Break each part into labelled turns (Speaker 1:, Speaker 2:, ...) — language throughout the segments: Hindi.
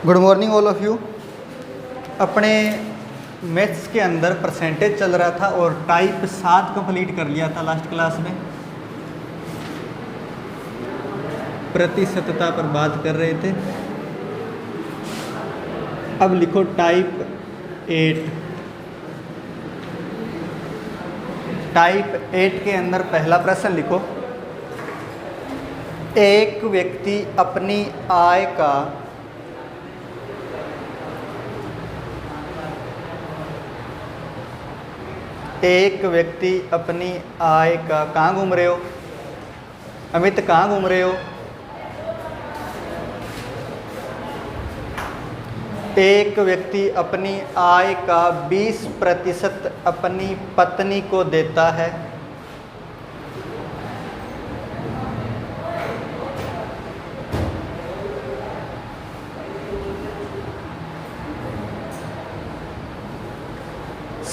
Speaker 1: Good morning all of you. अपने मैथ्स के अंदर परसेंटेज चल रहा था और टाइप 7 कंप्लीट कर लिया था लास्ट क्लास में। प्रतिशतता पर बात कर रहे थे। अब लिखो टाइप 8। टाइप 8 के अंदर पहला प्रश्न लिखो, एक व्यक्ति अपनी आय का कहाँ घूम रहे हो अमित, कहाँ घूम रहे हो? एक व्यक्ति अपनी आय का 20% अपनी पत्नी को देता है।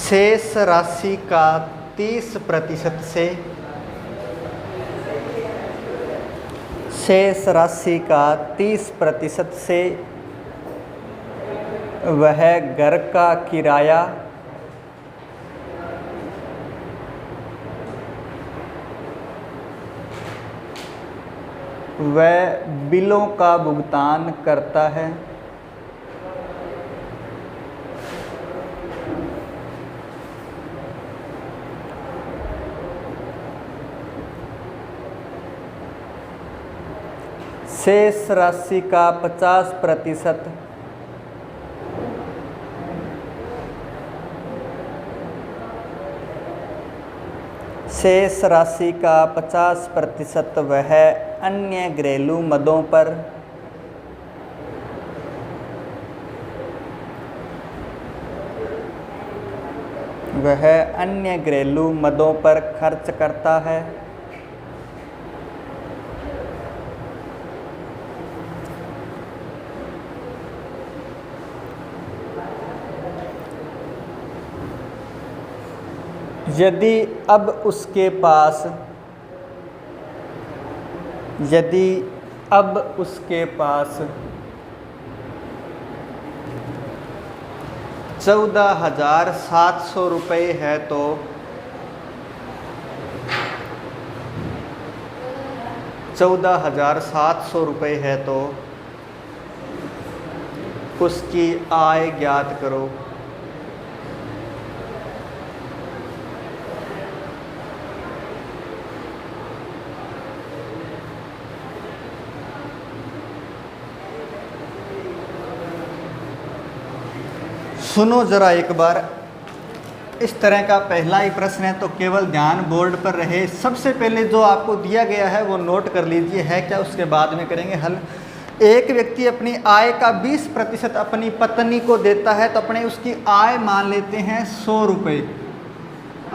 Speaker 1: शेष राशि का 30% से वह घर का किराया व बिलों का भुगतान करता है। शेष राशि का 50% वह अन्य घरेलू मदों पर खर्च करता है। यदि अब उसके पास 14,700 रुपये है तो उसकी आय ज्ञात करो। सुनो जरा एक बार, इस तरह का पहला ही प्रश्न है तो केवल ध्यान बोर्ड पर रहे। सबसे पहले जो आपको दिया गया है वो नोट कर लीजिए है क्या, उसके बाद में करेंगे हल। एक व्यक्ति अपनी आय का 20% अपनी पत्नी को देता है तो अपने उसकी आय मान लेते हैं 100 रुपये।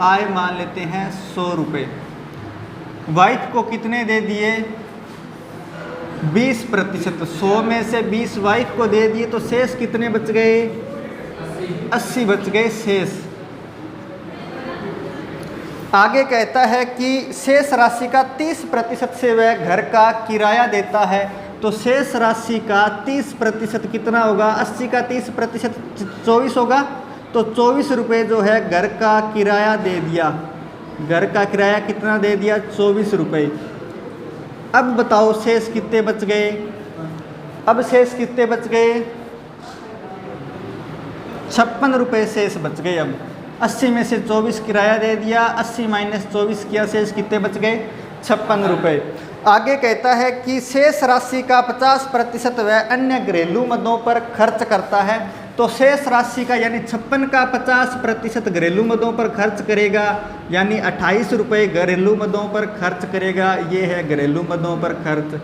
Speaker 1: आय मान लेते हैं 100 रुपये। वाइफ को कितने दे दिए? 20%। 100 में से 20 वाइफ को दे दिए तो शेष कितने बच गए? 80 बच गए शेष। आगे कहता है कि शेष राशि का 30% से वह घर का किराया देता है तो शेष राशि का 30% कितना होगा? 80 का 30% 24 होगा तो 24 रुपये जो है घर का किराया दे दिया। घर का किराया कितना दे दिया? 24 रुपये। अब बताओ शेष कितने बच गए? अब शेष कितने बच गए? 56 रुपये शेष बच गए। अब 80 में से 24 किराया दे दिया, 80 माइनस 24 किया, शेष कितने बच गए? 56 रुपये। आगे कहता है कि शेष राशि का 50% वह अन्य घरेलू मदों पर खर्च करता है तो शेष राशि का यानी 56 का 50% घरेलू मदों पर खर्च करेगा, यानी 28 रुपये घरेलू मदों पर खर्च करेगा। ये है घरेलू मदों पर खर्च।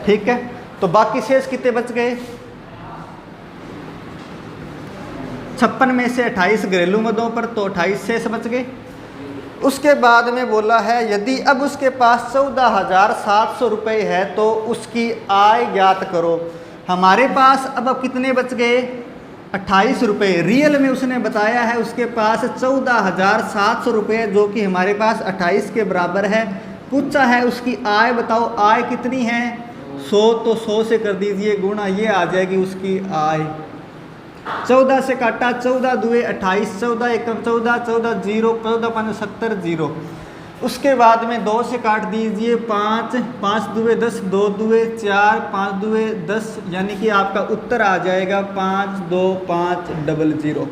Speaker 1: ठीक है, तो बाकी शेष कितने बच गए? 56 में से 28 घरेलू मदों पर तो 28 शेष बच गए। उसके बाद में बोला है यदि अब उसके पास 14,700 रुपये है तो उसकी आय ज्ञात करो। हमारे पास अब कितने बच गए? 28 रुपये। रियल में उसने बताया है उसके पास 14,700 रुपये जो कि हमारे पास 28 के बराबर है। पूछा है उसकी आय बताओ, आय कितनी है? 100 तो 100 से कर दीजिए गुणा, ये आ जाएगी उसकी आय। 14 से काटा, 14 दुए 28, 14 एकम 14, 14 जीरो, 14 5 70 जीरो। उसके बाद में 2 से काट दीजिए 5, 5 दुए 10, 2 दुए 4, 5 दुए 10, यानी कि आपका उत्तर आ जाएगा 525000।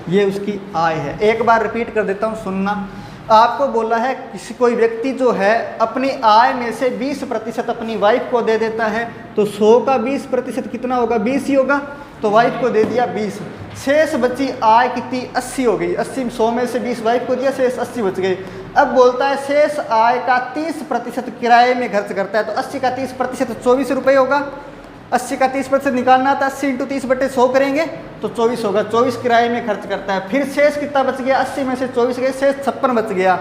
Speaker 1: ये उसकी आय है। एक बार रिपीट कर देता हूँ, सुनना। आपको बोला है किसी कोई व्यक्ति जो है अपनी आय में से 20% अपनी वाइफ को दे देता है, तो 100 का 20% कितना होगा? 20 ही होगा। तो वाइफ को दे दिया 20, शेष बची आय कितनी? 80 हो गई। 80 100 में से 20 वाइफ को दिया, शेष 80 बच गए। अब बोलता है शेष आय का 30% किराए में खर्च करता है, तो 80 का 30% 24 रुपये होगा। 80 का 30% निकालना था, 80 × 30/100 करेंगे तो 24 होगा। 24 किराए में खर्च करता है। फिर शेष कितना बच गया? 80 में से 24 गए, शेष 56 बच गया।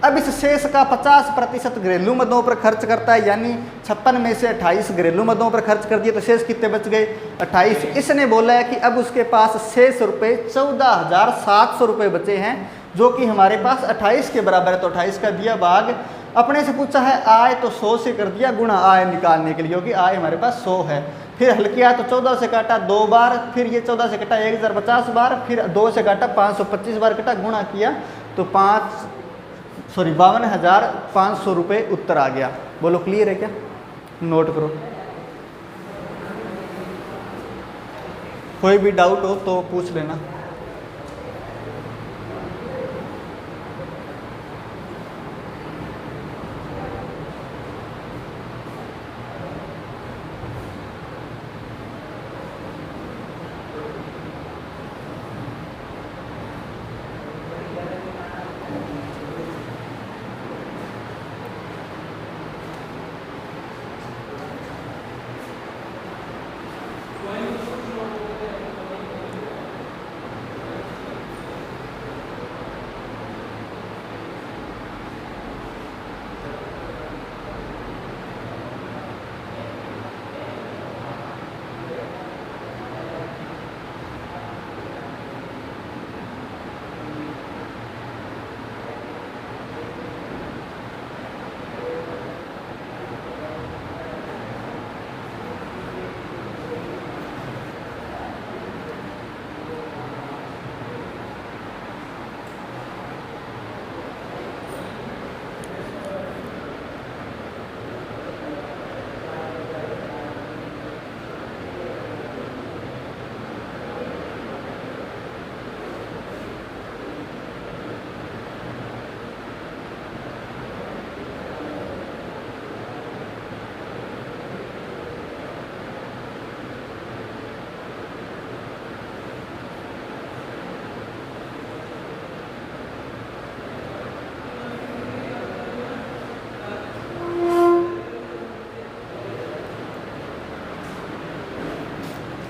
Speaker 1: अब इस शेष का 50% घरेलू मदों पर खर्च करता है, यानी 56 में से 28 घरेलू मदों पर खर्च कर दिए, तो शेष कितने बच गए? 28। इसने बोला है कि अब उसके पास शेष रुपये 14,700 रुपये बचे हैं, जो कि हमारे पास 28 के बराबर है। तो 28 का दिया भाग, अपने से पूछा है आय, तो 100 से कर दिया गुणा आय निकालने के लिए, क्योंकि आय हमारे पास 100 है। फिर हल किया तो 14 से काटा 2 बार, फिर ये 14 से कटा 1050 बार, फिर 2 से काटा 525 बार कटा, गुणा किया तो 52,500 रुपये उत्तर आ गया। बोलो क्लियर है क्या? नोट करो। कोई भी डाउट हो तो पूछ लेना।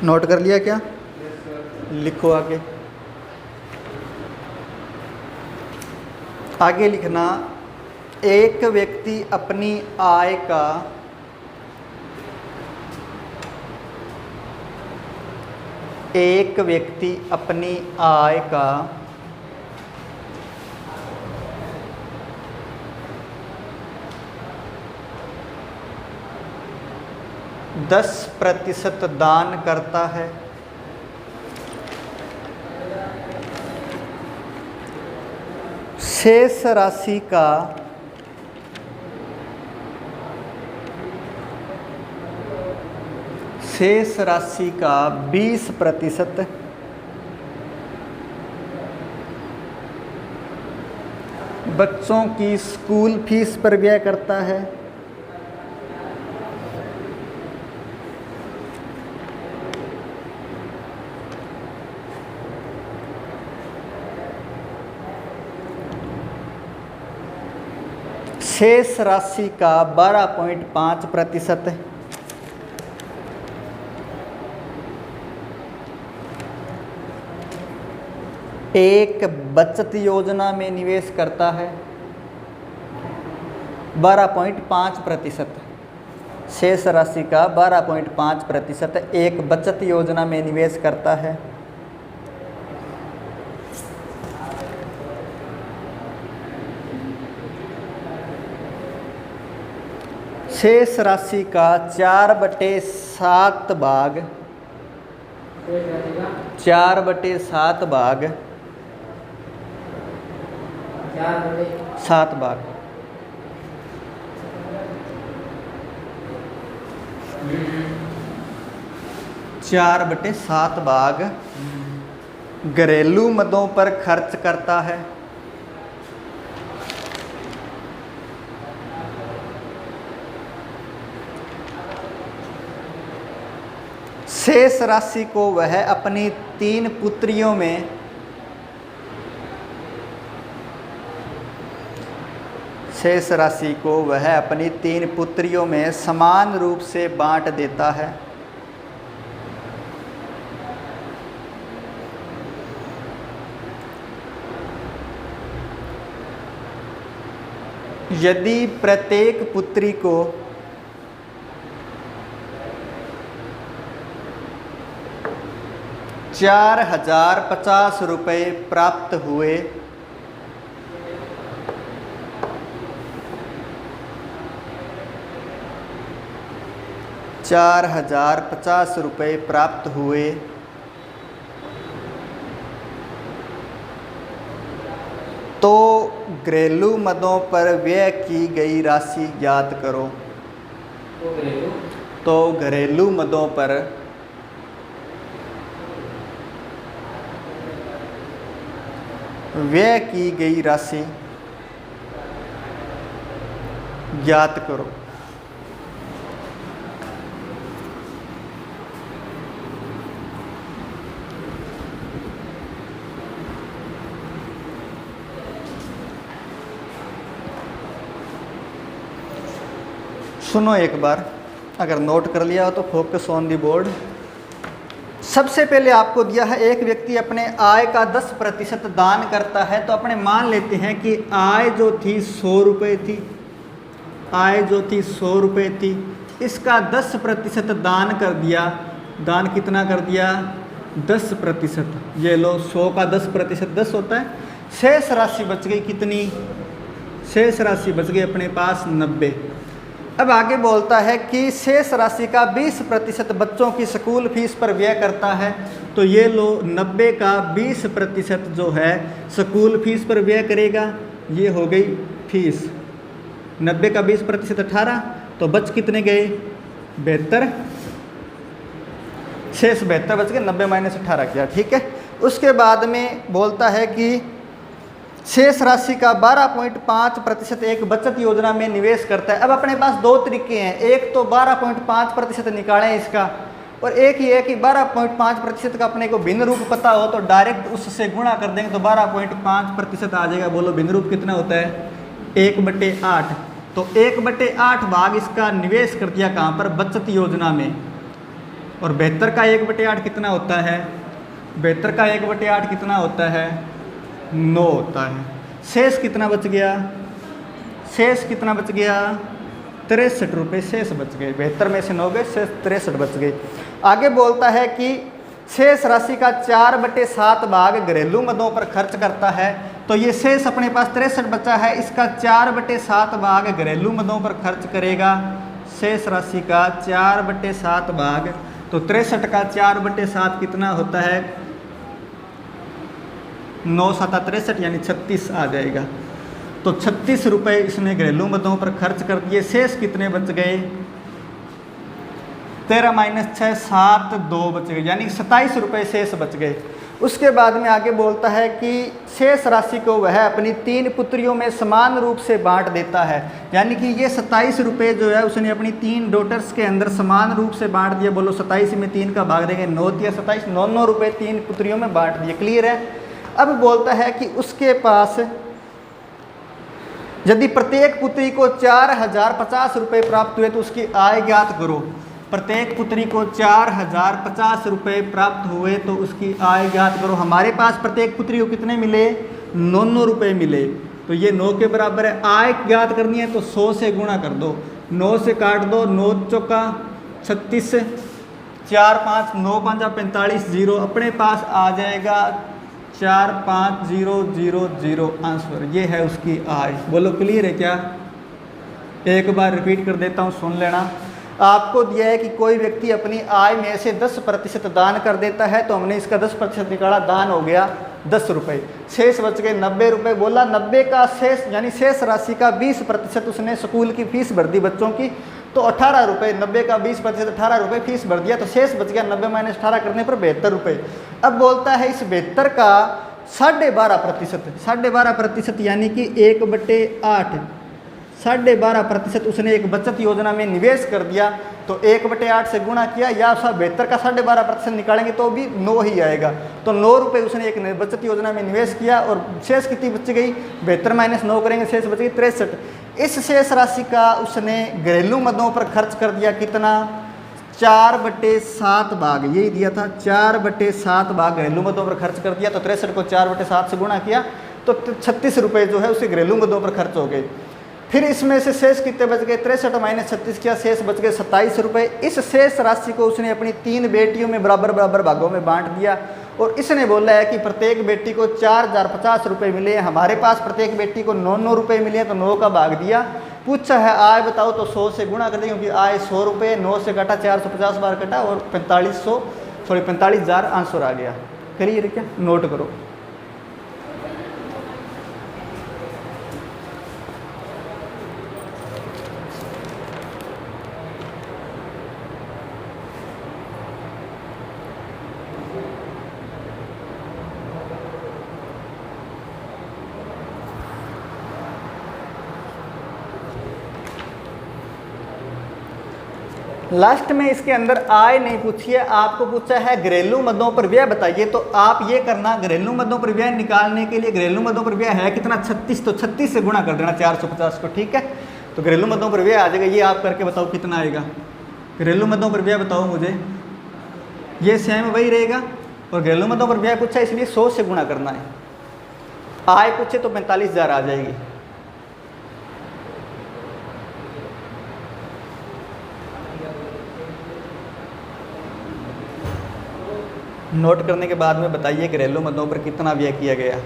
Speaker 1: नोट कर लिया क्या? लिखो आगे। आगे लिखना, एक व्यक्ति अपनी आय का एक व्यक्ति अपनी आय का 10% दान करता है। शेष राशि का 20% बच्चों की स्कूल फीस पर व्यय करता है। शेष राशि का 12.5% एक बचत योजना में निवेश करता है। 12.5%। शेष राशि का 12.5% एक बचत योजना में निवेश करता है। शेष राशि का 4/7 भाग 4/7 भाग 7 भाग 4/7 भाग घरेलू मदों पर खर्च करता है। शेष राशि को वह अपनी 3 पुत्रियों में शेष राशि को वह अपनी 3 पुत्रियों में समान रूप से बांट देता है। यदि प्रत्येक पुत्री को 4,050 रुपये प्राप्त हुए, ₹4,050 प्राप्त हुए तो घरेलू मदों पर व्यय की गई राशि ज्ञात करो। तो घरेलू मदों पर व्यय की गई राशि ज्ञात करो। सुनो एक बार, अगर नोट कर लिया हो तो फोकस ऑन दी बोर्ड। सबसे पहले आपको दिया है एक व्यक्ति अपने आय का 10% दान करता है। तो अपने मान लेते हैं कि आय जो थी 100 रुपये थी, आय जो थी 100 रुपये थी, इसका 10% दान कर दिया। दान कितना कर दिया? 10%। ये लो, 100 का 10% 10 होता है। शेष राशि बच गई कितनी? शेष राशि बच गई अपने पास 90। अब आगे बोलता है कि शेष राशि का 20% बच्चों की स्कूल फीस पर व्यय करता है। तो ये लो, 90 का 20% जो है स्कूल फीस पर व्यय करेगा। ये हो गई फीस। 90 का 20% 18, तो बच कितने गए? 72। शेष 72 बच गए, 90 माइनस 18 किया, ठीक है। उसके बाद में बोलता है कि शेष राशि का 12.5% एक बचत योजना में निवेश करता है। अब अपने पास 2 तरीके हैं। एक तो 12.5% निकालें इसका, और एक ये है कि 12.5% का अपने को भिन्न रूप पता हो तो डायरेक्ट उससे गुणा कर देंगे तो 12.5% आ जाएगा। बोलो भिन्न रूप कितना होता है? 1/8। तो 1/8 भाग इसका निवेश कर दिया कहाँ पर? बचत योजना में। और 72 का 1/8 कितना होता है? 72 का 1/8 कितना होता है? 9 होता है। शेष कितना बच गया? शेष कितना बच गया? 63 रुपये शेष बच गए। 72 में से 9 गए, शेष 63 बच गए। आगे बोलता है कि शेष राशि का 4/7 भाग घरेलू मदों पर खर्च करता है। तो ये शेष अपने पास 63 बचा है, इसका 4/7 भाग घरेलू मदों पर खर्च करेगा। शेष राशि का 4/7 भाग, तो 63 का 4/7 कितना होता है? 9 7 63, यानी 36 आ जाएगा। तो 36 रुपये इसने घरेलू मदों पर खर्च कर दिए। शेष कितने बच गए? 13 माइनस 6 7 2 बच गए, यानी 27 रुपये शेष बच गए। उसके बाद में आगे बोलता है कि शेष राशि को वह अपनी 3 पुत्रियों में समान रूप से बांट देता है। यानी कि ये 27 रुपये जो है उसने अपनी 3 डॉटर्स के अंदर समान रूप से बांट दिया। बोलो 27 में 3 का भाग देंगे, 9 या 27, 9 रुपये 3 पुत्रियों में बांट दिए। क्लियर है? अब बोलता है कि उसके पास यदि प्रत्येक पुत्री को 4,050 रुपये प्राप्त हुए तो उसकी आय ज्ञात करो। प्रत्येक पुत्री को 4,050 रुपये प्राप्त हुए तो उसकी आय ज्ञात करो। हमारे पास प्रत्येक पुत्री को कितने मिले? 9 रुपये मिले। तो ये 9 के बराबर है। आय ज्ञात करनी है तो 100 से गुणा कर दो, 9 से काट दो, 9 चौका 36, 4 5 9 5 45, 0 अपने पास आ जाएगा 45000 आंसर। ये है उसकी आय। बोलो क्लियर है क्या? एक बार रिपीट कर देता हूँ, सुन लेना। आपको दिया है कि कोई व्यक्ति अपनी आय में से 10% दान कर देता है, तो हमने इसका 10% निकाला, दान हो गया 10 रुपये, शेष बच गए 90 रुपये। बोला 90 का शेष यानी शेष राशि का 20% उसने स्कूल की फीस भर दी बच्चों की, तो 18 रुपये। 90 का 20% 18 रुपये फीस भर दिया, तो शेष बच गया 90 माइनस 18 करने पर 72 रुपये। अब बोलता है इस 72 का 12.5%, 12.5% यानी कि 1/8, 12.5% उसने एक बचत योजना में निवेश कर दिया, तो 1/8 से गुणा किया, या 72 का 12.5% निकालेंगे तो भी 9 ही आएगा। तो 9 रुपये उसने एक बचत योजना में निवेश किया, और शेष कितनी बच गई, 72 माइनस 9 करेंगे, शेष बच गई 63। इस शेष राशि का उसने घरेलू मदों पर खर्च कर दिया, कितना, 4/7 भाग, यही दिया था, 4/7 भाग घरेलू मदों पर खर्च कर दिया। तो 63 को 4/7 से गुणा किया, तो 36 रुपये जो है उसे घरेलू मदों पर खर्च हो गए। फिर इसमें से शेष कितने बच गए, 63 माइनस 36 किया, शेष बच गए 27 रुपये। इस शेष राशि को उसने अपनी 3 बेटियों में बराबर बराबर भागों में बांट दिया, और इसने बोला है कि प्रत्येक बेटी को 4050 रुपये मिले। हमारे पास प्रत्येक बेटी को 9 रुपये मिले, तो 9 का भाग दिया। पूछा है आय बताओ, तो 100 से गुणा कर दें, क्योंकि आय 100 रुपये, 9 से कटा, 450 बार कटा, और 45,000 आंसर आ गया। क्लियर है क्या, नोट करो। लास्ट में इसके अंदर आय नहीं पूछी है, आपको पूछा है घरेलू मदों पर व्यय बताइए। तो आप ये करना, घरेलू मदों पर व्यय निकालने के लिए, घरेलू मदों पर व्यय है कितना, 36, तो 36 से गुणा कर देना 450 को, ठीक है। तो घरेलू मदों पर व्यय आ जाएगा, ये आप करके बताओ कितना आएगा। घरेलू मदों पर व्यय बताओ मुझे, ये सेम वही रहेगा, और घरेलू मदों पर व्यय पूछा इसलिए 100 से गुणा करना है। आय पूछे तो 45,000 आ जाएगी। नोट करने के बाद में बताइए घरेलू मदों पर कितना व्यय किया गया।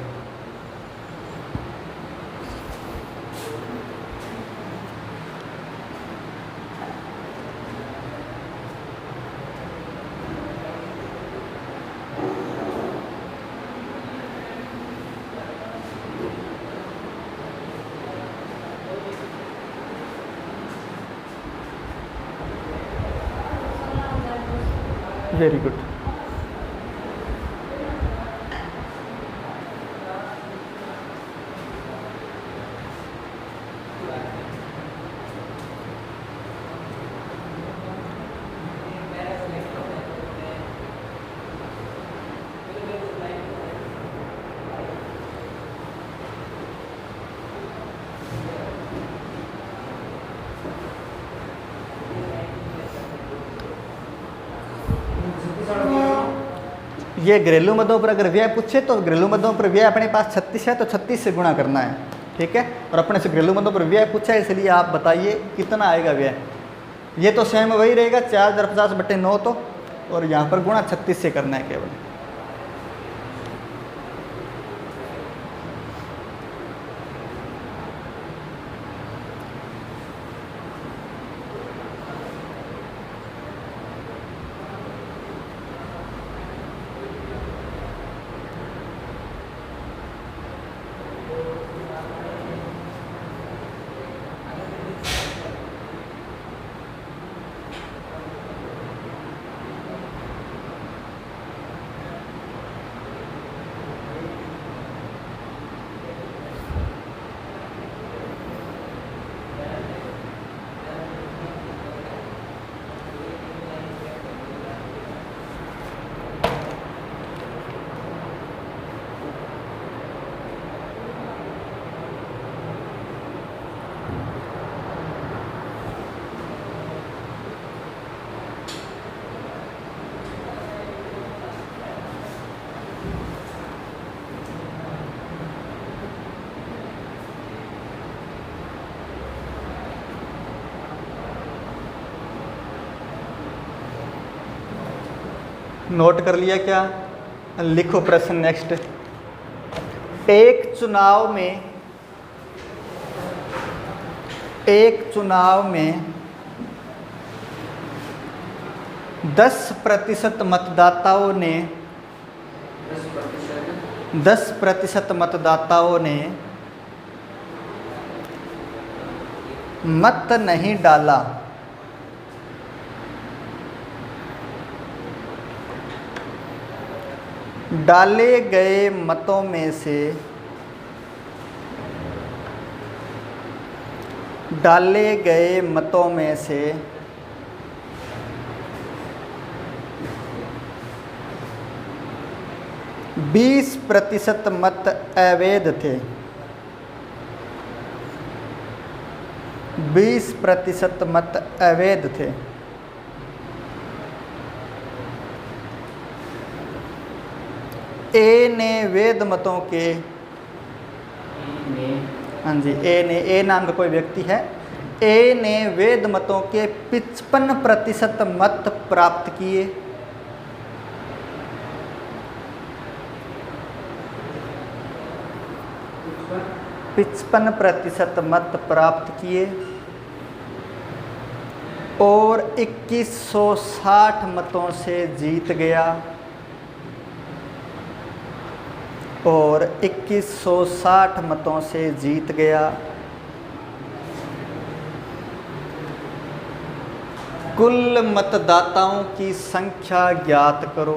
Speaker 1: Very good. ये घरेलू मदों पर अगर व्यय पूछे तो घरेलू मदों पर व्यय अपने पास 36 है, तो 36 से गुणा करना है, ठीक है। और अपने से घरेलू मदों पर व्यय पूछा है, इसलिए आप बताइए कितना आएगा व्यय। ये तो सेम वही रहेगा, 4050/9, तो और यहाँ पर गुणा 36 से करना है केवल। नोट कर लिया क्या, लिखो प्रश्न नेक्स्ट। एक चुनाव में एक चुनाव में 10% मतदाताओं ने 10% मतदाताओं ने मत नहीं डाला, डाले गए मतों में से 20% मत अवैध थे। 20% मत अवैध थे। ए ने वैध मतों के, हाँ जी, ए नाम का कोई व्यक्ति है, ए ने वैध मतों के 55% मत प्राप्त किए। 55% मत प्राप्त किए और 2160 मतों से जीत गया, और 2160 मतों से जीत गया। कुल मतदाताओं की संख्या ज्ञात करो।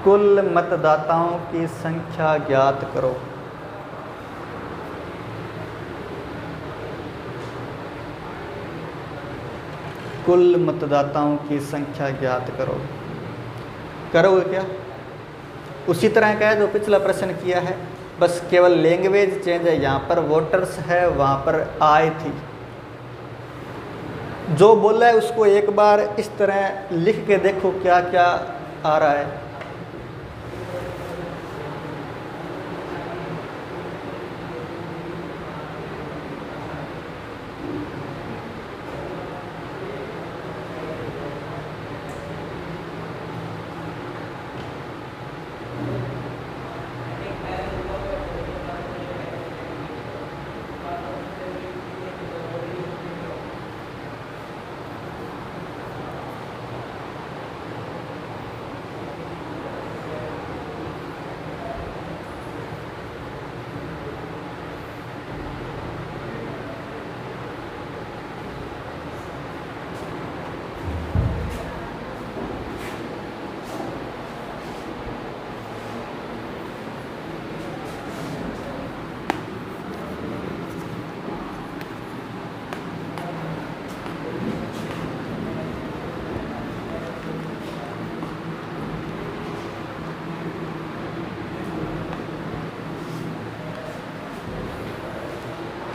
Speaker 1: कुल मतदाताओं की संख्या ज्ञात करो। कुल मतदाताओं की संख्या ज्ञात करो। करोगे क्या? उसी तरह का है जो पिछला प्रश्न किया है, बस केवल लैंग्वेज चेंज है। यहाँ पर वोटर्स है, वहाँ पर आय थी। जो बोला है उसको एक बार इस तरह लिख के देखो क्या क्या आ रहा है।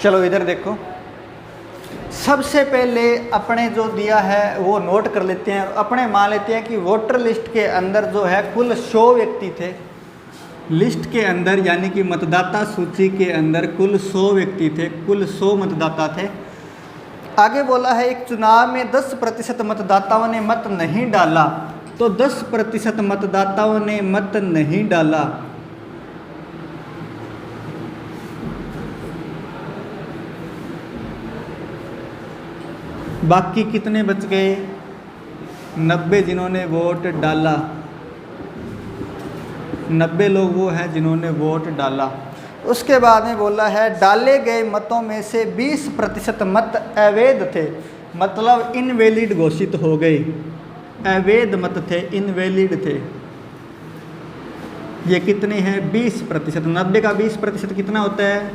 Speaker 1: चलो इधर देखो, सबसे पहले अपने जो दिया है वो नोट कर लेते हैं। अपने मान लेते हैं कि वोटर लिस्ट के अंदर जो है कुल 100 व्यक्ति थे। लिस्ट के अंदर यानी कि मतदाता सूची के अंदर कुल 100 व्यक्ति थे, कुल 100 मतदाता थे। आगे बोला है एक चुनाव में 10% मतदाताओं ने मत नहीं डाला, तो 10% मतदाताओं ने मत नहीं डाला। बाकी कितने बच गए? 90 जिन्होंने वोट डाला। 90 लोग वो हैं जिन्होंने वोट डाला। उसके बाद में बोला है डाले गए मतों में से 20% मत अवैध थे, मतलब इनवैलिड घोषित हो गए। अवैध मत थे, इनवैलिड थे। ये कितने हैं? 20%। 90 का 20% कितना होता है?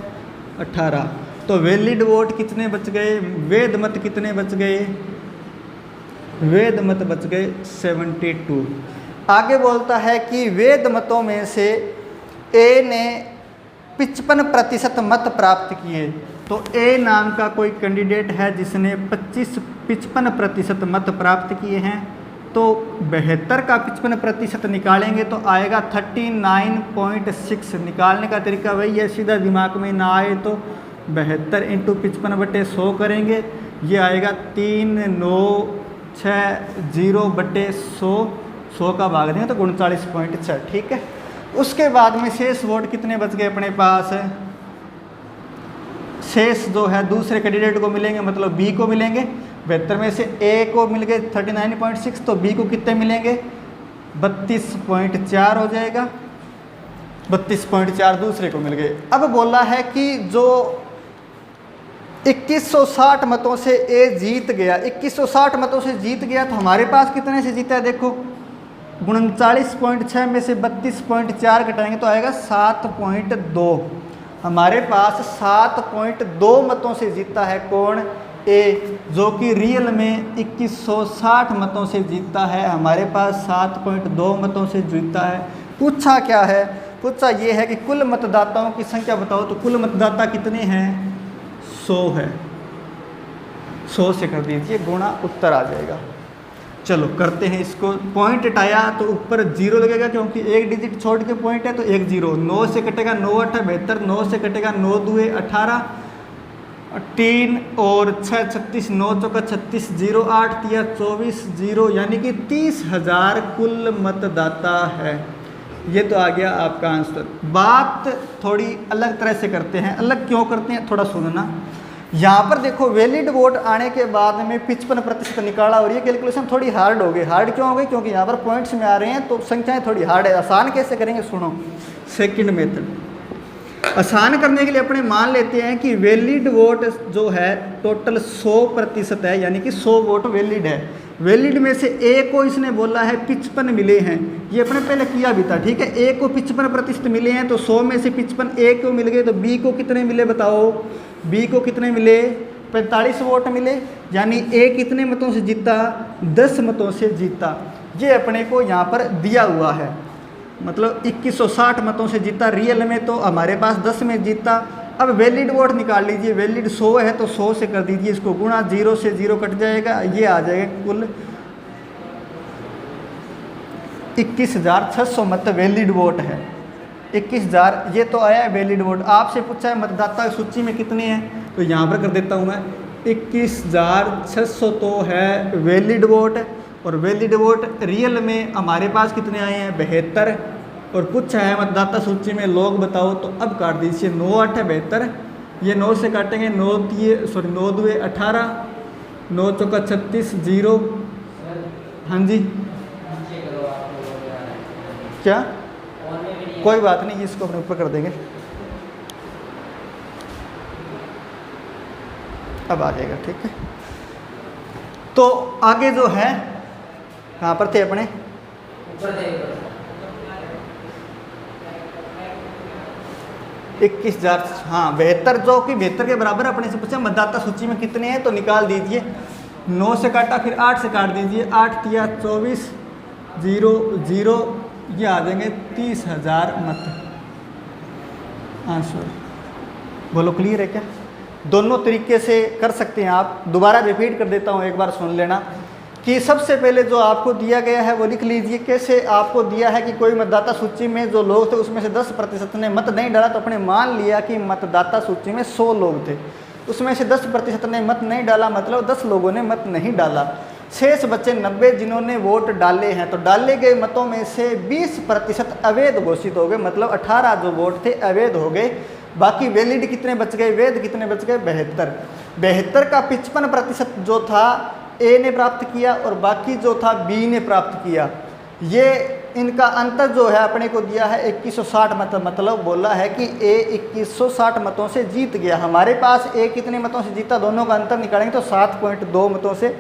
Speaker 1: 18। तो वैलिड वोट कितने बच गए? वैध मत कितने बच गए? वैध मत बच गए 72। आगे बोलता है कि वैध मतों में से ए ने 55% मत प्राप्त किए। तो ए नाम का कोई कैंडिडेट है जिसने 55% मत प्राप्त किए हैं। तो 72 का 55% निकालेंगे तो आएगा 39.6। निकालने का तरीका वही है, सीधा दिमाग में ना आए तो 72 × 55/100 करेंगे, ये आएगा 3960/100। 100 का भाग देंगे तो 39.6। ठीक है, उसके बाद में शेष वोट कितने बच गए अपने पास, शेष जो है दूसरे कैंडिडेट को मिलेंगे, मतलब बी को मिलेंगे। 72 में से ए को मिल गए 39.6, तो बी को कितने मिलेंगे 32.4 हो जाएगा, 32.4 दूसरे को मिल गए। अब बोला है कि जो 2160 मतों से ए जीत गया, 2160 मतों से जीत गया, तो हमारे पास कितने से जीता है, देखो 39.6 में से 32.4 घटाएंगे तो आएगा 7.2। हमारे पास 7.2 मतों से जीता है कौन, ए, जो कि रियल में 2160 मतों से जीता है। हमारे पास 7.2 मतों से जीता है। पूछा क्या है, पूछा ये है कि कुल मतदाताओं की संख्या बताओ, तो कुल मतदाता कितने हैं 100 है, 100 से कर दीजिए गुणा, उत्तर आ जाएगा। चलो करते हैं इसको, पॉइंट हटाया तो ऊपर 0 लगेगा क्योंकि एक डिजिट छोड़ के पॉइंट है, तो 1 0, 9 से कटेगा 9 8 72, 9 से कटेगा 9 2 18, 3 और 6 36, 9 चौका 36, 0 8 3 24, 0, यानी कि 30,000 कुल मतदाता है। ये तो आ गया आपका आंसर। बात थोड़ी अलग तरह से करते हैं, अलग क्यों करते हैं थोड़ा सुनना। यहाँ पर देखो वैलिड वोट आने के बाद में 55% निकाला, और ये कैलकुलेशन थोड़ी हार्ड हो गई। हार्ड क्यों हो गई, क्योंकि यहाँ पर पॉइंट्स में आ रहे हैं तो संख्याएं थोड़ी हार्ड है। आसान कैसे करेंगे सुनो, सेकंड मेथड। आसान करने के लिए अपने मान लेते हैं कि वैलिड वोट जो है टोटल 100% है, यानी कि 100 वोट वैलिड है। वैलिड में से ए को इसने बोला है 55 मिले हैं, ये अपने पहले किया भी था, ठीक है। ए को 55% मिले हैं, तो 100 में से 55 ए को मिल गए, तो बी को कितने मिले बताओ, बी को कितने मिले 45 वोट मिले, यानी ए कितने मतों से जीता 10 मतों से जीता। ये अपने को यहाँ पर दिया हुआ है, मतलब 2160 मतों से जीता, रियल में तो हमारे पास 10 में जीता। अब वैलिड वोट निकाल लीजिए, वैलिड 100 है तो 100 से कर दीजिए इसको गुणा, 0 से 0 कट जाएगा, ये आ जाएगा कुल 21,600 मत वैलिड वोट है। 21,000 ये तो आया है वैलिड वोट। आपसे पूछा है मतदाता सूची में कितने हैं, तो यहाँ पर कर देता हूँ मैं, 21,600 तो है वैलिड वोट, और वैलिड वोट रियल में हमारे पास कितने आए हैं 72, और पूछा है मतदाता सूची में लोग बताओ, तो अब काट दीजिए 9 8 72, ये 9 से काटेंगे 9 2 18, 9 चौका 36, 0, हाँ जी क्या, कोई बात नहीं, इसको अपने ऊपर कर देंगे, अब आ जाएगा, ठीक है। तो आगे जो है कहाँ पर थे अपने, 21,000, हाँ 72, जो कि 72 के बराबर अपने से पूछा मतदाता सूची में कितने हैं, तो निकाल दीजिए। 9 से काटा, फिर 8 से काट दीजिए, 8 3 24, 0 0, ये आ जाएंगे 30,000 मत आंसर। बोलो क्लियर है क्या? दोनों तरीके से कर सकते हैं आप। दोबारा रिपीट कर देता हूँ, एक बार सुन लेना कि सबसे पहले जो आपको दिया गया है वो लिख लीजिए। कैसे आपको दिया है कि कोई मतदाता सूची में जो लोग थे उसमें से 10% ने मत नहीं डाला, तो अपने मान लिया कि मतदाता सूची में 100 लोग थे, उसमें से 10% ने मत नहीं डाला, मतलब 10 लोगों ने मत नहीं डाला। शेष बचे 90 जिन्होंने वोट डाले हैं, तो डाले गए मतों में से 20% अवैध घोषित हो गए, मतलब 18 जो वोट थे अवैध हो गए। बाकी वैलिड कितने बच गए, वैध कितने बच गए 72। 72 का 55% जो था ए ने प्राप्त किया और बाकी जो था बी ने प्राप्त किया। ये इनका अंतर जो है अपने को दिया है 2160 मत, मतलब बोला है कि ए 2160 मतों से जीत गया। हमारे पास ए कितने मतों से जीता, दोनों का अंतर निकालेंगे तो 7.2 मतों से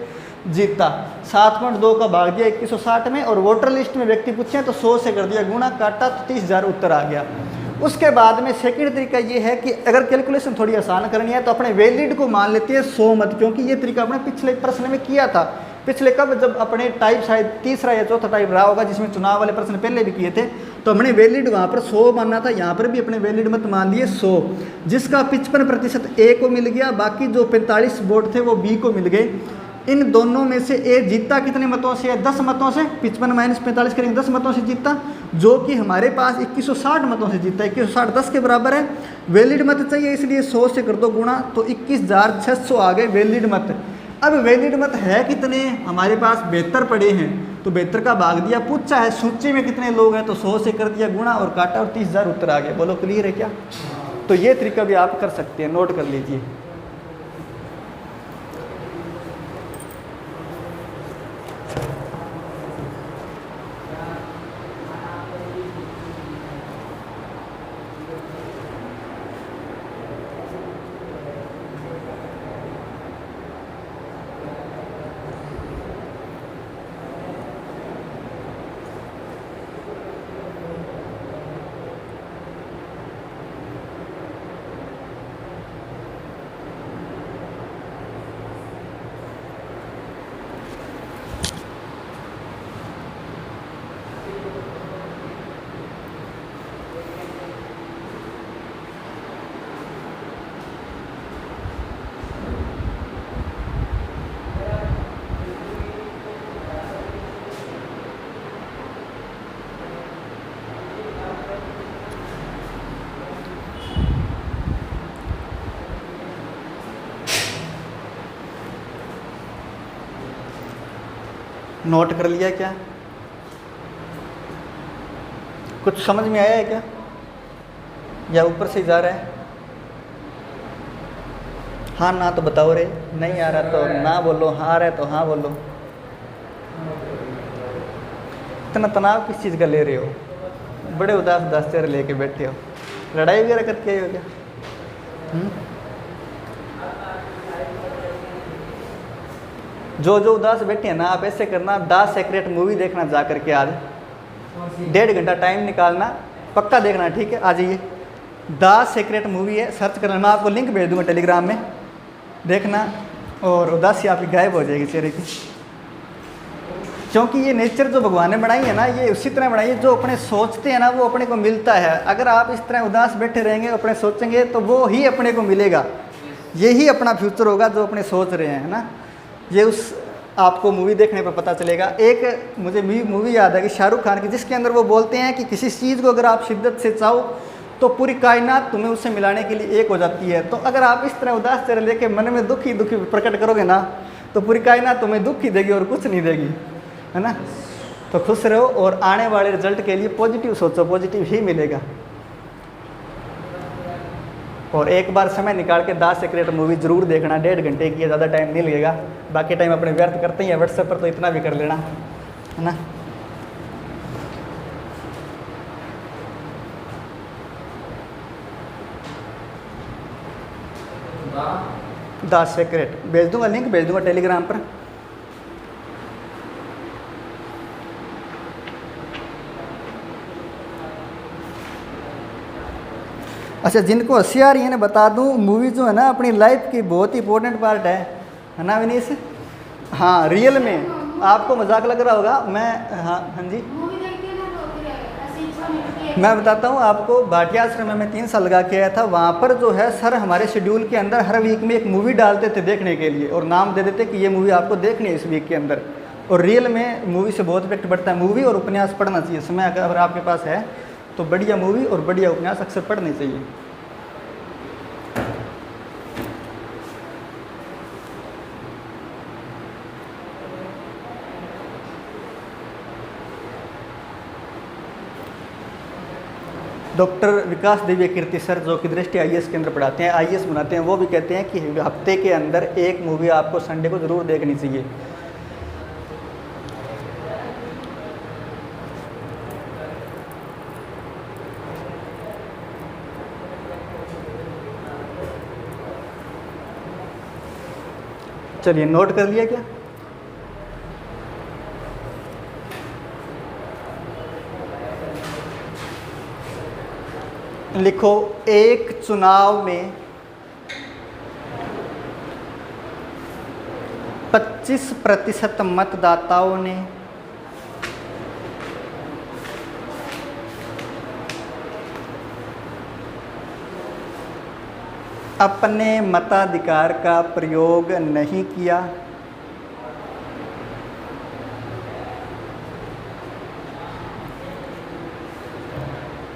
Speaker 1: जीता। 7.2 का भाग दिया 2160 में, और वोटर लिस्ट में व्यक्ति पूछे तो 100 से कर दिया गुणा, काटा तो 30,000 उत्तर आ गया। उसके बाद में सेकंड तरीका ये है कि अगर कैलकुलेशन थोड़ी आसान करनी है तो अपने वैलिड को मान लेते हैं 100 मत, क्योंकि ये तरीका अपने पिछले प्रश्न में किया था। पिछले कब, जब अपने टाइप शायद तीसरा या चौथा टाइप रहा होगा जिसमें चुनाव वाले प्रश्न पहले भी किए थे, तो हमने वैलिड वहाँ पर 100 मानना था, यहाँ पर भी अपने वैलिड मत मान लिए 100, जिसका 55% ए को मिल गया, बाकी जो 45 वोट थे वो बी को मिल गए। इन दोनों में से ए जीता कितने मतों से, 10 मतों से, 55 - 45 करेंगे 10 मतों से जीता, जो कि हमारे पास 2160 मतों से जीता। 2160 10 के बराबर है। वैलिड मत चाहिए इसलिए 100 से कर दो गुणा, तो 21,600 आ गए वैलिड मत। अब वैलिड मत है कितने, हमारे पास 72 पड़े हैं, तो तो 72 का भाग दिया, पूछा है सूची में कितने लोग हैं तो 100 से कर दिया गुणा और काटा और 30,000 उत्तर आ गया। बोलो क्लियर है क्या? तो ये तरीका भी आप कर सकते हैं, नोट कर लीजिए। नोट कर लिया क्या? कुछ समझ में आया है क्या, या ऊपर से जा रहा है? हाँ ना तो बताओ रे, नहीं आ रहा तो ना बोलो, हाँ आ रहा है तो हाँ बोलो। इतना तनाव किस चीज़ का ले रहे हो? बड़े उदास उदास चेहरे लेके बैठे हो, लड़ाई वगैरह करके आए हो क्या? जो जो उदास बैठे हैं ना, आप ऐसे करना, द सीक्रेट मूवी देखना जा करके आज 1.5 घंटा टाइम निकालना, पक्का देखना, ठीक है? आ जाइए, द सीक्रेट मूवी है, सर्च करना, मैं आपको लिंक भेज दूंगा टेलीग्राम में, देखना और उदासी आपकी गायब हो जाएगी चेहरे की। क्योंकि ये नेचर जो भगवान ने बनाई है ना, ये उसी तरह बनाई है, जो अपने सोचते हैं ना वो अपने को मिलता है। अगर आप इस तरह उदास बैठे रहेंगे, अपने सोचेंगे, तो वो ही अपने को मिलेगा, यही अपना फ्यूचर होगा जो अपने सोच रहे हैं, है ना। ये उस आपको मूवी देखने पर पता चलेगा। एक मुझे मूवी याद है कि शाहरुख खान की, जिसके अंदर वो बोलते हैं कि किसी चीज़ को अगर आप शिद्दत से चाहो तो पूरी कायनात तुम्हें उससे मिलाने के लिए एक हो जाती है। तो अगर आप इस तरह उदास चेहरे लेके मन में दुखी दुखी प्रकट करोगे ना, तो पूरी कायनात तुम्हें दुख ही देगी और कुछ नहीं देगी, है ना। तो खुश रहो और आने वाले रिजल्ट के लिए पॉजिटिव सोचो, पॉजिटिव ही मिलेगा। और एक बार समय निकाल के द सीक्रेट मूवी जरूर देखना, 1.5 घंटे की है, ज़्यादा टाइम नहीं लगेगा। बाकी टाइम अपने व्यर्थ करते ही हैं व्हाट्सएप पर, तो इतना भी कर लेना, है ना। द सीक्रेट भेज दूंगा, लिंक भेज दूंगा टेलीग्राम पर। अच्छा, जिनको हंसी आ रही है ना, बता दूं, मूवी जो है ना अपनी लाइफ की बहुत ही इंपॉर्टेंट पार्ट है ना विनीश? हाँ, रियल में आपको मजाक लग रहा होगा, मैं हाँ जी मैं बताता हूँ आपको। भाटिया आश्रम में मैं 3 साल लगा के आया था। वहाँ पर जो है सर हमारे शेड्यूल के अंदर हर वीक में एक मूवी डालते थे देखने के लिए, और नाम दे देते कि ये मूवी आपको देखनी है इस वीक के अंदर। और रियल में मूवी से बहुत इफेक्ट पड़ता है। मूवी और उपन्यास पढ़ना चाहिए, समय अगर आपके पास है तो बढ़िया मूवी और बढ़िया उपन्यास अक्सर पढ़ने चाहिए। डॉक्टर विकास दिव्य कीर्ति सर, जो कि दृष्टि IAS के अंदर पढ़ाते हैं, IAS बनाते हैं, वो भी कहते हैं कि हफ्ते के अंदर एक मूवी आपको संडे को ज़रूर देखनी चाहिए। चलिए, नोट कर लिया क्या? लिखो, एक चुनाव में 25% मतदाताओं ने अपने मताधिकार का प्रयोग नहीं किया।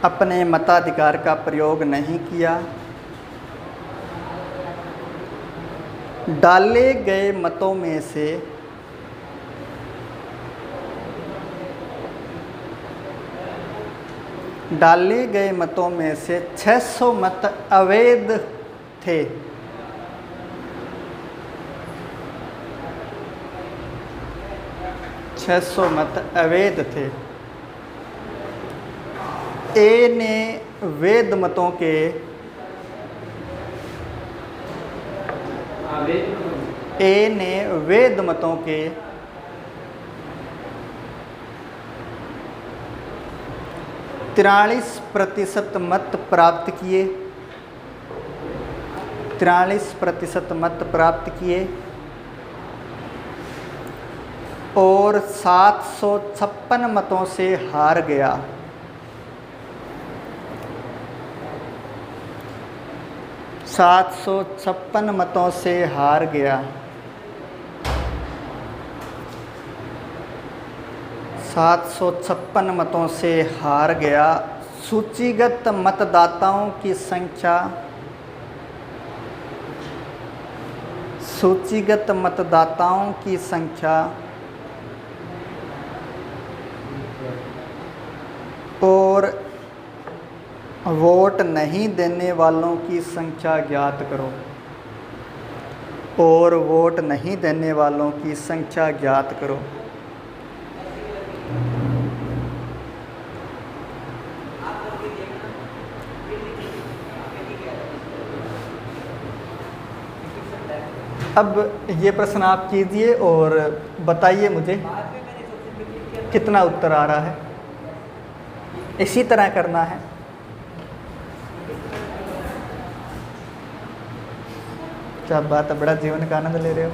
Speaker 1: अपने मताधिकार का प्रयोग नहीं किया। डाले गए मतों में से डाले गए मतों में से 600 मत अवैध थे। छः सौ मत अवैध थे। ए ने वैध मतों के ए ने वैध मतों के 43% मत प्राप्त किए। 43% मत प्राप्त किए और 756 मतों से हार गया। 756 मतों से हार गया। 756 मतों से हार गया। सूचीगत मतदाताओं की संख्या, सूचीगत मतदाताओं की संख्या और वोट नहीं देने वालों की संख्या ज्ञात करो। और वोट नहीं देने वालों की संख्या ज्ञात करो। अब ये प्रश्न आप कीजिए और बताइए मुझे कितना उत्तर आ रहा है। इसी तरह करना है। क्या बात है, बड़ा जीवन का आनंद ले रहे हो।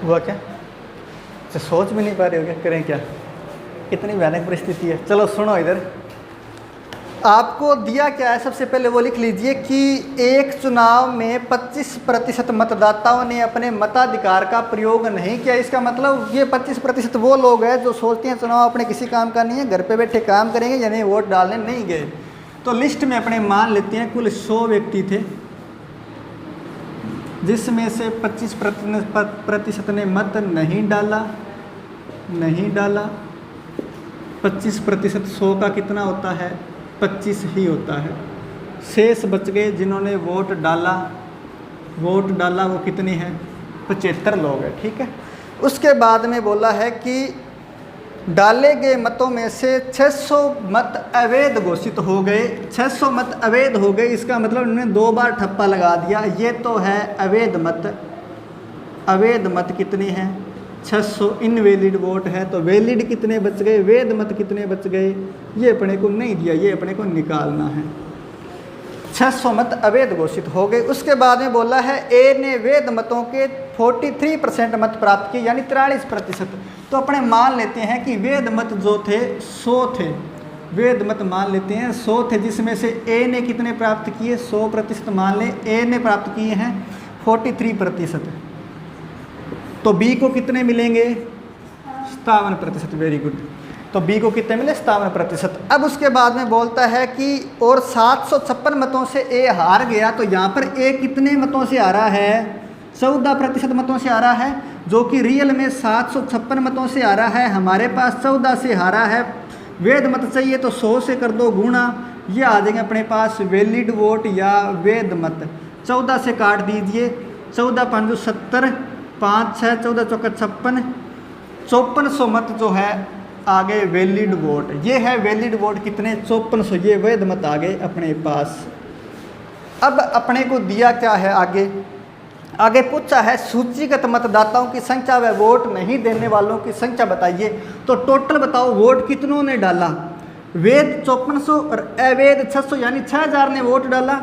Speaker 1: हुआ क्या? तो सोच भी नहीं पा रहे हो क्या? करें क्या? इतनी भयानक परिस्थिति है। चलो सुनो, इधर आपको दिया क्या है। सबसे पहले वो लिख लीजिए कि एक चुनाव में 25% मतदाताओं ने अपने मताधिकार का प्रयोग नहीं किया। इसका मतलब ये 25% वो लोग हैं जो सोचते हैं चुनाव अपने किसी काम का नहीं है, घर पे बैठे काम करेंगे, यानी वोट डालने नहीं गए। तो लिस्ट में अपने मान लेते हैं कुल 100 व्यक्ति थे, जिसमें से 25% ने मत नहीं डाला। 25% 100 का कितना होता है? 25 ही होता है। शेष बच गए जिन्होंने वोट डाला वो कितने हैं? 75 लोग हैं। ठीक है। उसके बाद में बोला है कि डाले गए मतों में से 600 मत अवैध घोषित हो गए। 600 मत अवैध हो गए, इसका मतलब उन्होंने 2 बार ठप्पा लगा दिया। ये तो है अवैध मत। अवैध मत कितने हैं? 600। इनवैलिड वोट है तो वैलिड कितने बच गए? वैध मत कितने बच गए? ये अपने को नहीं दिया, ये अपने को निकालना है। 600 मत अवैध घोषित हो गए। उसके बाद में बोला है ए ने वैध मतों के 43% मत प्राप्त किए, यानी 43%। तो अपने मान लेते हैं कि वैध मत जो थे 100 थे, वैध मत मान लेते हैं 100 थे, जिसमें से ए ने कितने प्राप्त किए, 100% मान लें। ए ने प्राप्त किए हैं 43%, तो बी को कितने मिलेंगे, 57%। Very good. तो बी को कितने मिले, 57%। अब उसके बाद में बोलता है कि और 756 मतों से ए हार गया। तो यहाँ पर ए कितने मतों से आ रहा है, 14% मतों से आ रहा है, जो कि रियल में 756 मतों से आ रहा है। हमारे पास 14 से हारा है। वैध मत चाहिए तो 100 से कर दो गुणा, ये आ जाएंगे अपने पास वैलिड वोट या वैध मत। 14 से काट दीजिए, 14 5 70, 5 6 14 चौका 56, 5400 मत जो है आ गए वैलिड वोट। ये है वैलिड वोट कितने, 5400, ये वैध मत आ गए अपने पास। अब अपने को दिया क्या है, आगे पूछा है सूचीगत मतदाताओं की संख्या व वोट नहीं देने वालों की संख्या बताइए। तो टोटल बताओ वोट कितनों ने डाला, वैध 5400 और अवैध 600, यानी 6000 ने वोट डाला।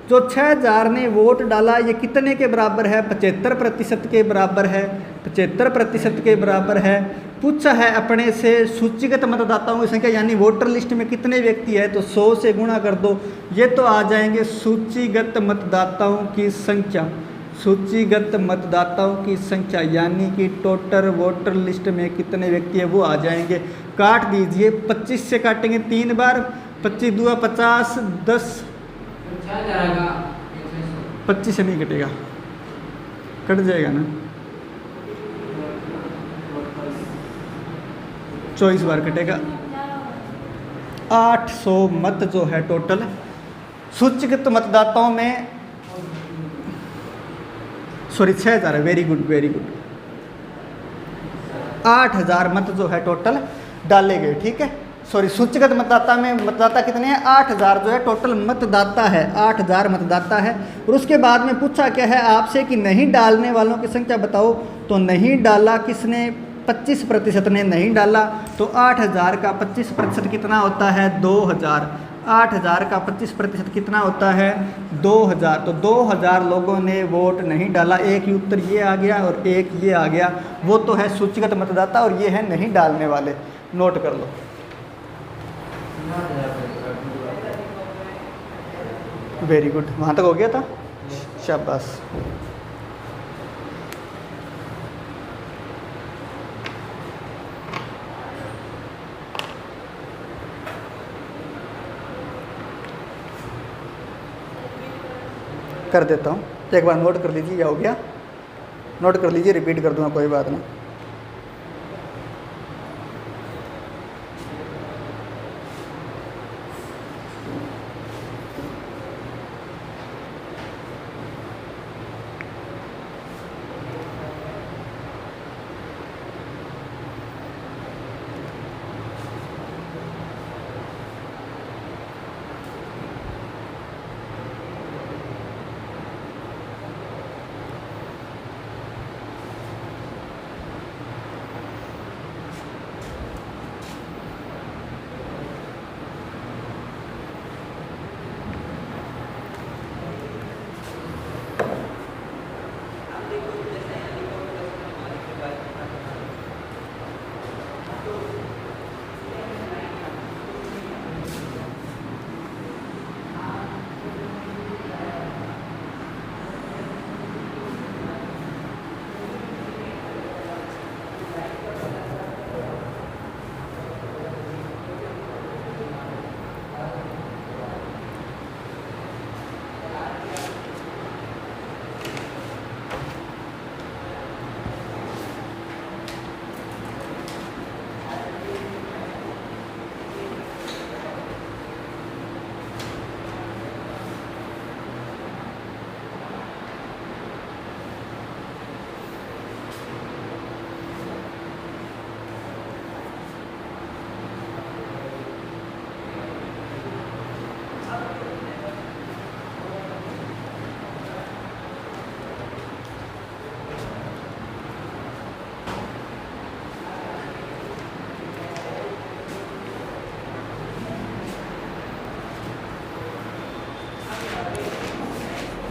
Speaker 1: जो 6000 ने वोट डाला ये कितने के बराबर है, 75% के बराबर है, 75% के बराबर है। पूछा है अपने से सूचीगत मतदाताओं की संख्या, यानी वोटर लिस्ट में कितने व्यक्ति है, तो 100 से गुणा कर दो, ये तो आ जाएंगे सूचीगत मतदाताओं की संख्या, सूचीगत मतदाताओं की संख्या, यानी कि टोटल वोटर लिस्ट में कितने व्यक्ति है वो आ जाएंगे। काट दीजिए, 25 से काटेंगे 3 बार, 25 दूआ 50, 10 25 से नहीं कटेगा, कट जाएगा ना, 24 बार कटेगा। 800 मत जो है टोटल सूचीगत मतदाताओं में, सॉरी 6000 है, वेरी गुड वेरी गुड। 8000 मत जो है टोटल डाले गए, ठीक है। सॉरी सूचीगत मतदाता में मतदाता कितने हैं, 8000 जो है टोटल मतदाता है, 8000 मतदाता है। और उसके बाद में पूछा क्या है आपसे कि नहीं डालने वालों की संख्या बताओ। तो नहीं डाला किसने, 25% ने नहीं डाला। तो 8000 का 25% कितना होता है, 2000। 8000 का 25% कितना होता है, 2000। तो 2000 लोगों ने वोट नहीं डाला। एक ही उत्तर ये आ गया और एक ये आ गया। वो तो है सूचीगत मतदाता और ये है नहीं डालने वाले, नोट कर लो। वेरी गुड, वहाँ तक हो गया था, शाबाश। कर देता हूँ, एक बार नोट कर लीजिए, क्या हो गया, नोट कर लीजिए, रिपीट कर दूँगा, कोई बात नहीं।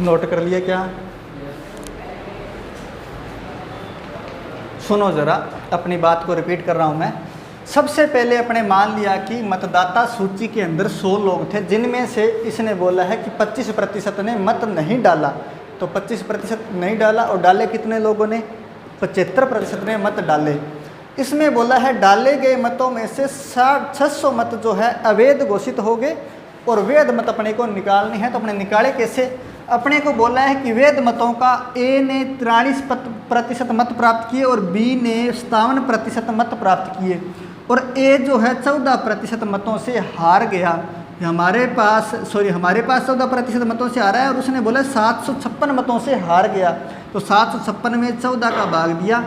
Speaker 1: नोट कर लिया क्या? सुनो जरा, अपनी बात को रिपीट कर रहा हूं मैं। सबसे पहले अपने मान लिया कि मतदाता सूची के अंदर 100 लोग थे, जिनमें से इसने बोला है कि 25% ने मत नहीं डाला। तो 25% नहीं डाला, और डाले कितने लोगों ने? 75% ने मत डाले। इसमें बोला है डाले गए मतों में से 600 मत जो है अवैध घोषित हो गए, और वैध मत अपने को निकालने हैं। तो अपने निकाले कैसे? अपने को बोला है कि वैध मतों का ए ने 43% मत प्राप्त किए और बी ने 57% मत प्राप्त किए, और ए जो है 14% मतों से हार गया। हमारे पास 14% मतों से आ रहा है, और उसने बोला 756 मतों से हार गया। तो 756 में 14 का भाग दिया,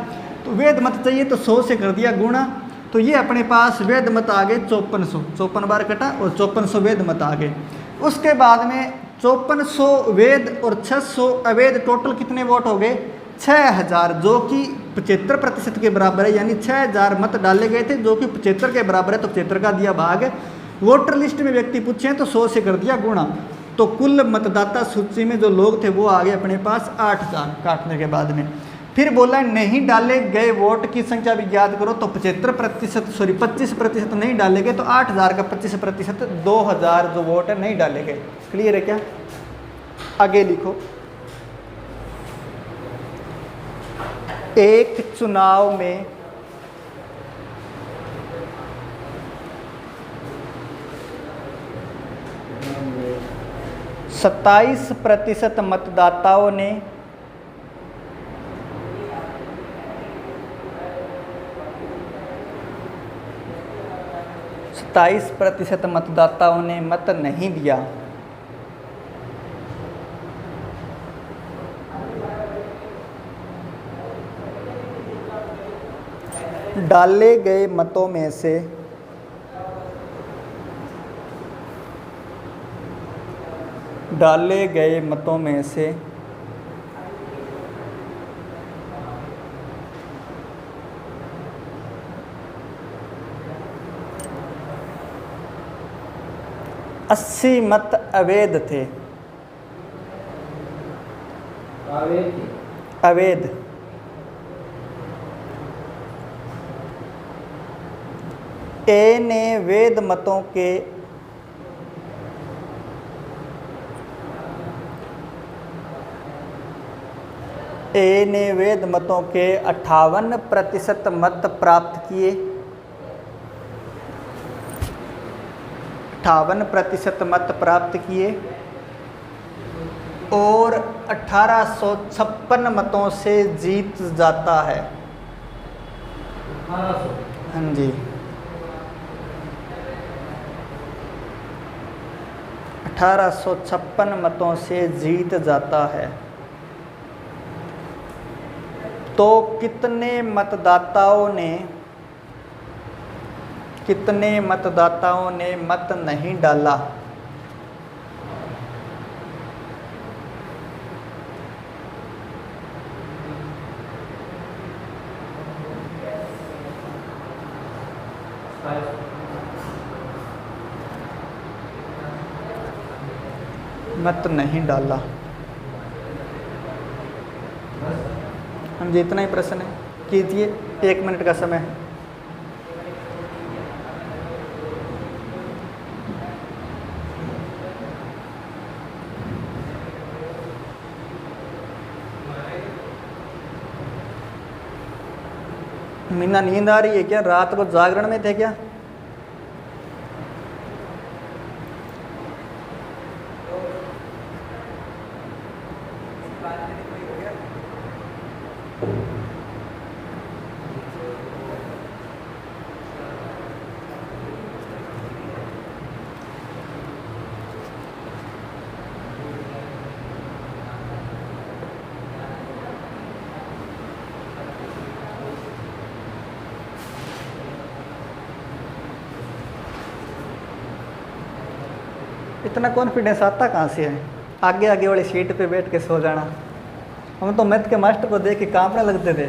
Speaker 1: तो वैध मत चाहिए तो 100 से कर दिया गुणा। तो ये अपने पास वैध मत आ गए 5400, 54 बार कटा और 5400 वैध मत आ गए। उसके बाद में 5400 वैध और 600 अवैध, टोटल कितने वोट हो गए? 6000, जो कि 75% के बराबर है। यानी 6000 मत डाले गए थे, जो कि 75 के बराबर है। तो 75 का दिया भाग। वोटर लिस्ट में व्यक्ति पूछे हैं तो 100 से कर दिया गुणा। तो कुल मतदाता सूची में जो लोग थे वो आ गए अपने पास 8000 काटने के बाद में। फिर बोला नहीं डाले गए वोट की संख्या भी याद करो। तो 25% नहीं डाले गए, तो 8000 का 25% 2000 जो वोट है नहीं डाले गए। क्लियर है क्या? आगे लिखो। एक चुनाव में 27% मतदाताओं ने 27% मतदाताओं ने मत नहीं दिया। डाले गए मतों में से अस्सी मत अवैध थे। अवैध। ए ने वैध मतों के 58% मत प्राप्त किए। 58% मत प्राप्त किए और 1856 मतों से जीत जाता है। हाँ जी, 1856 मतों से जीत जाता है। तो कितने मतदाताओं ने मत नहीं डाला? मत नहीं डाला। हम जी इतना ही प्रश्न है, कीजिए। 1 मिनट का समय है। मीना नींद आ रही है क्या? रात को जागरण में थे क्या? इतना कॉन्फिडेंस आता कहाँ से है? आगे आगे वाली सीट पे बैठ के सो जाना। हम तो मैथ के मास्टर को देख के कांपने लगते थे।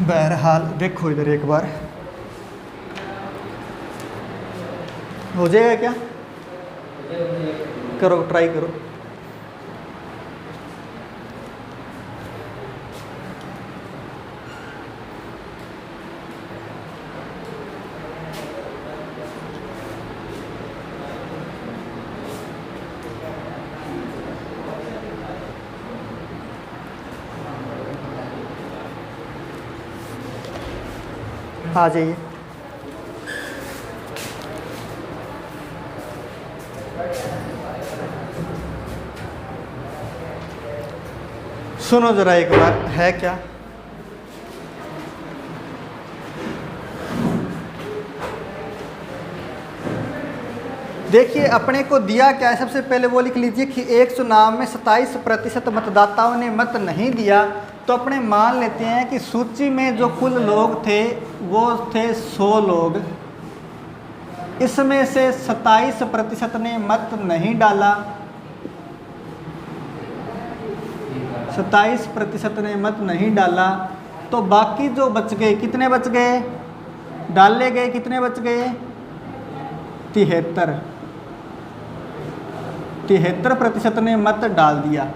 Speaker 1: बहरहाल देखो इधर एक बार, हो जाएगा क्या? करो, ट्राई करो। आ जाइए। सुनो जरा एक बार, है क्या? देखिए अपने को दिया क्या है, सबसे पहले वो लिख लीजिए कि एक चुनाव में 27% मतदाताओं ने मत नहीं दिया। तो अपने मान लेते हैं कि सूची में जो कुल लोग थे वो थे 100 लोग, इसमें से 27% ने मत नहीं डाला, 27% ने मत नहीं डाला। तो बाकी जो बच गए, कितने बच गए? डाले गए कितने बच गए? 73% ने मत डाल दिया।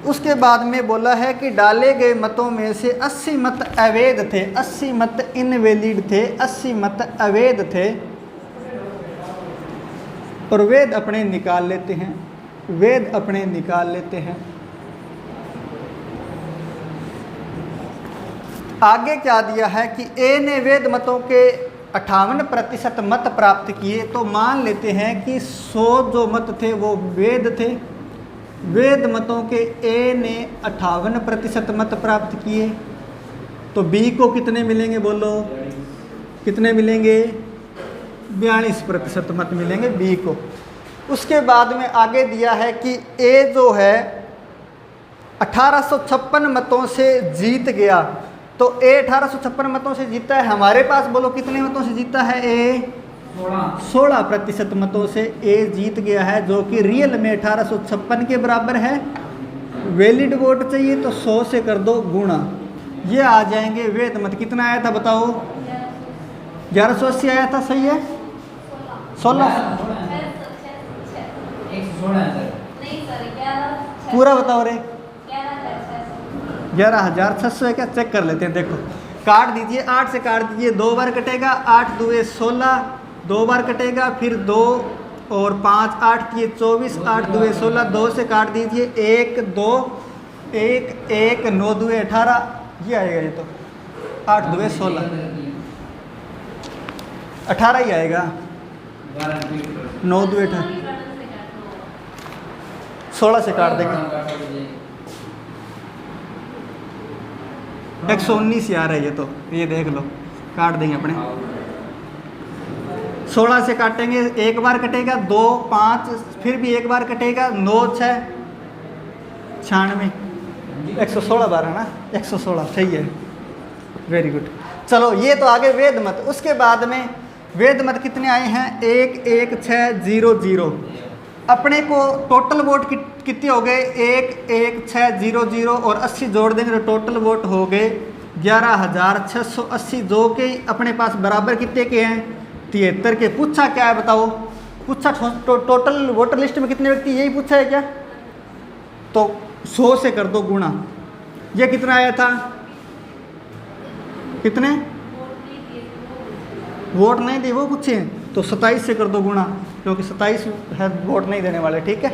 Speaker 1: उसके बाद में बोला है कि डाले गए मतों में से 80 मत अवैध थे, 80 मत इनवैलिड थे, 80 मत अवैध थे। और वैध अपने निकाल लेते हैं, वैध अपने निकाल लेते हैं। आगे क्या दिया है कि ए ने वैध मतों के 58% मत प्राप्त किए। तो मान लेते हैं कि 100 जो मत थे वो वैध थे। वैध मतों के ए ने 58% मत प्राप्त किए। तो बी को कितने मिलेंगे बोलो, कितने मिलेंगे? 42% मत मिलेंगे बी को। उसके बाद में आगे दिया है कि ए जो है 1856 मतों से जीत गया। तो ए 1856 मतों से जीता है, हमारे पास बोलो कितने मतों से जीता है? ए 16% मतों से ए जीत गया है, जो कि रियल में 1856 के बराबर है। वैलिड वोट चाहिए तो 100 से कर दो गुणा, ये आ जाएंगे वैध मत। कितना आया था बताओ? 1180 आया था, सही है? 16 पूरा बताओ रे। 11,600 है क्या? चेक कर लेते हैं। देखो काट दीजिए, 8 से काट दीजिए, 2 बार कटेगा, 8 दूए 16, 2 बार कटेगा, फिर 2 और 5, 8 दिए 24, 8 दूए 16, 2 से काट दीजिए, 1 2 1 1 9 दूए 18, ये आएगा। ये तो 8 दूए 16, 18 ही आएगा। 9 दूए 18, 16 से काट देंगे, 119 यार है ये। तो ये देख लो, काट देंगे अपने। 16 से काटेंगे, एक बार कटेगा, 2 5, फिर भी एक बार कटेगा, 9 6 96, 116 बार है ना, 116 सही है, वेरी गुड। चलो ये तो आगे वेद मत। उसके बाद में वेद मत कितने आए हैं? 1 1 6 0 0। अपने को टोटल वोट कितने हो गए? 1 1 6 0 0 और 80 जोड़ देंगे तो टोटल वोट हो गए 11,680, जो कि अपने पास बराबर कितने के हैं? 73 के। पूछा क्या है बताओ? पूछा टोटल वोटर लिस्ट में कितने व्यक्ति, यही पूछा है क्या? तो 100 से कर दो गुणा, ये कितना आया था? कितने वोट नहीं दिए वो पूछे, तो 27 से कर दो गुणा, क्योंकि 27 है वोट नहीं देने वाले, ठीक है।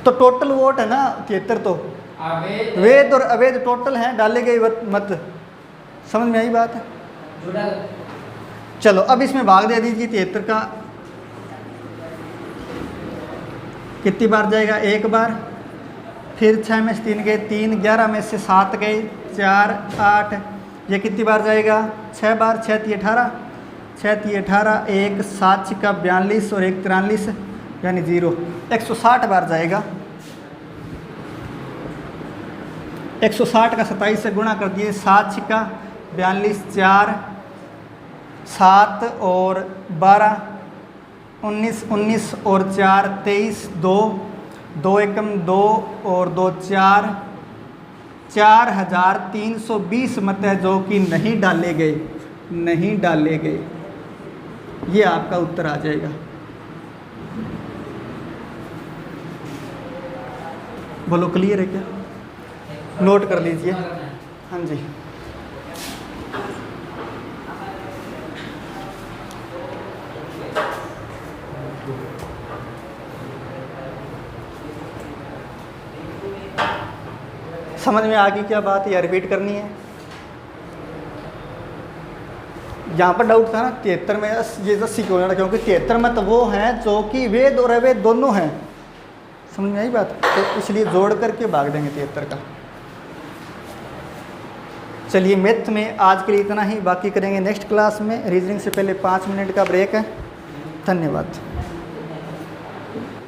Speaker 1: तो टोटल वोट है ना 73, तो वैध और अवैध टोटल हैं, डाले गए मत। समझ में आई बात है? चलो अब इसमें भाग दे दीजिए 73 का। कितनी बार जाएगा? एक बार, फिर 6 में से 3 गए 3, 11 में से 7 गए 4 8, ये कितनी बार जाएगा? 6 बार, 6 3 18, 6 3 18, 1 7 का 42 और 1 43 यानी 0, 160 बार जाएगा। 160 का 27 से गुणा कर दिए, 7 का 42, 4 7 और 12 19 19 और 4 23, 2 2 एकम 2 और 2 4 4320 मत है जो कि नहीं डाले गए, नहीं डाले गए। ये आपका उत्तर आ जाएगा। बोलो क्लियर है क्या? नोट कर लीजिए। हाँ जी, समझ में आ गई क्या बात है या रिपीट करनी है? यहाँ पर डाउट था ना 73 में ये 80 क्यों जाना, क्योंकि 73 में तो वो हैं जो कि वेद और अवैध दोनों हैं। समझ में आई बात? तो इसलिए जोड़ करके भाग देंगे 73 का। चलिए मैथ में आज के लिए इतना ही, बाकी करेंगे नेक्स्ट क्लास में। रीजनिंग से पहले 5 मिनट का ब्रेक है। धन्यवाद।